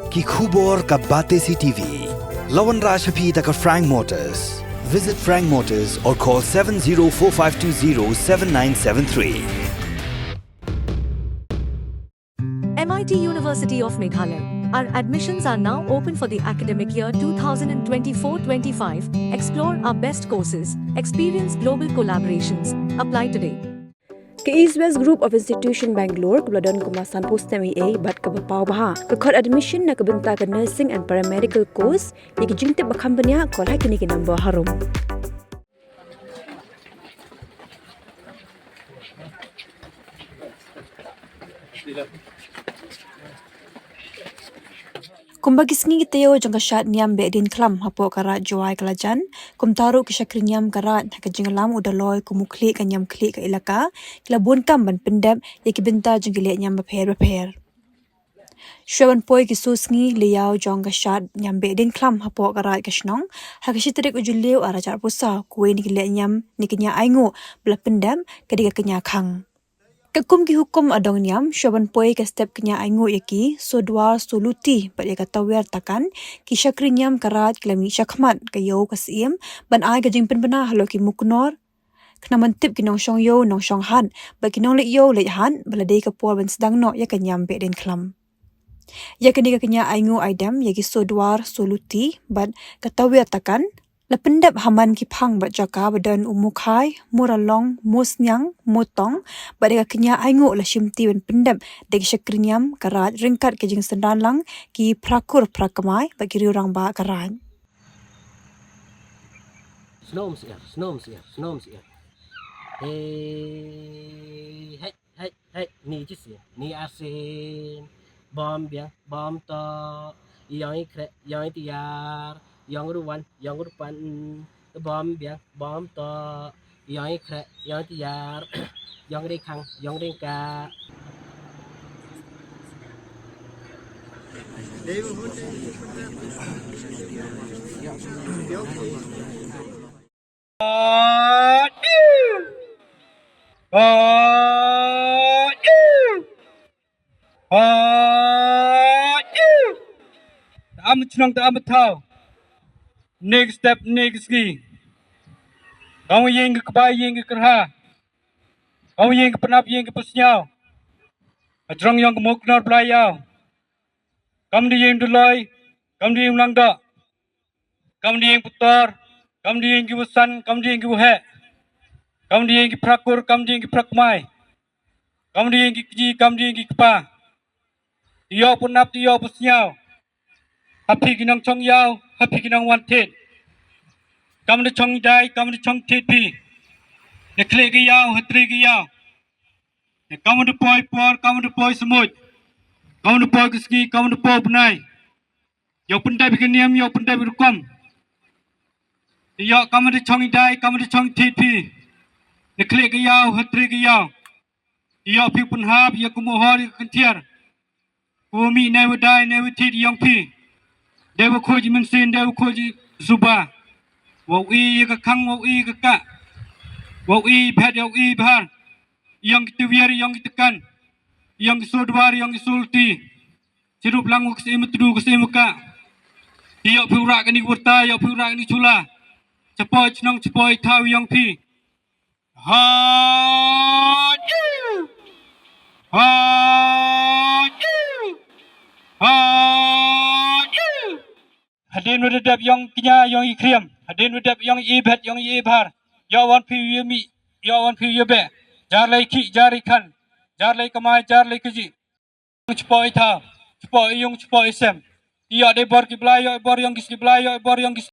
ki khubor ka bate si TV. Lawan Rashaphi taka Frank Motors. Visit Frank Motors or call 7045207973. MIT University of Meghalaya. Our admissions are now open for the academic year 2024-25. Explore our best courses, experience global collaborations. Apply today. Ke East West Group of Institution Bangalore kebeladon kemasan postemi A bat ke bapau baha ke kod admission na kebenta ke nursing and paramedical course yang jingte bakam benya kol ha kini ke number harum. Kumbagi sengi kita jangka syat Niam be din kelam hapo karat Joai kelajan kumtaru ke syakri Niam karat ke Jingïalam Dolloi ku Khlieh ke Niam Khlieh ke Elaka kelabun kam ban Pyndep ye ke benta Jingïalam Niam beper. Syuaban poi ke susngi liau jangka syat Niam be din kelam hapo karat ke Shnong ha ke syitrik ujuleu ara jar pusa kuwe ni Khlieh Niam ni kenya aingu bela Pyndep ke diga kenya khang. Kekum ki hukum adong Niam syuaban poi ke step kenya aingu yaki sodwar soluti bat ya kata wer takan ki syakri Niam karat kelami syakmat ke yo kasim ban ai ke jingpen bena halo ki muknor kena mentip ki nong syong yo nong syong han ba ki nong le yo le han balade ke por ban sedang no ya ke Niam be den klam ya ke diga kenya aingu aidam yaki sodwar soluti bat kata wer takan la Pyndep haman ki phang bat jaka badan umukai muralong musnyang motong badega kenya aingu la shimti ban Pyndep deg syakri Niam karat ringkat ke jing sendan lang ki prakur prakamai bagi riurang ba karat Snoms ya. Hey, ni jisi, ni asin, bom biang, bom to, yang ikre, yang tiar, yang ruan, yang rupan, bom biang, bom to, yang ikre, yang tiar, yang rekang, yang rengka. Am chnong ta am thao. Next step next ski. Kau yang ke kebay yang ke kerha. Kau yang ke penap yang ke pesnyau. Ajrong yang ke muknor belayau. Kam di yang Dolloi, kam di yang langda. Kam di yang putar, kam di yang ke wusan, kam di yang ke wuhe. Kam di yang ke prakur, kam di yang ke prakmai. Kam di yang ke keji, kam di yang ke kepa. Tiyo punap, tiyo pesnyau. Happy kinang chong yao, happy kinang wanted. Kam de chong dai, kam de chong tepi. Ne Khlieh ke yao, hatri ke yao. Ne kam de poi por, kam de poi semut. Kam de poi keski, kam de poi benai. Yo Pyndep ke Niam, yo Pyndep ke kom. Yo kam de chong dai, kam de chong tepi. Ne Khlieh ke yao, hatri ke yao. Yo pi punhap, yo kumuhor, yo kentiar. Kumi never die, never tit young pi. Dewa koji mensin, dewa koji zuba. Wau i ke kang, wau i ke kak. Wau i pet, wau i bahar. Yang kita wiar, yang kita kan. Yang sodwar, yang sulti. Sirup langu kesima tudu kesima kak. Tiok piurak ni kurta, yok piurak ni chula. Cepoi cenong, cepoi tau yang pi. Haju! Hadin wedap yang kenya yang ikriam, hadin wedap yang ibet yang ibhar. Ya wan pi yemi, ya wan pi yebe. Jar lai ki, jar ikan, jar lai kamai, jar lai keji. Cepoi tau, cepoi yung cepoi sem. Iya de bor ki belai, bor yang kis ki belai, bor yang kis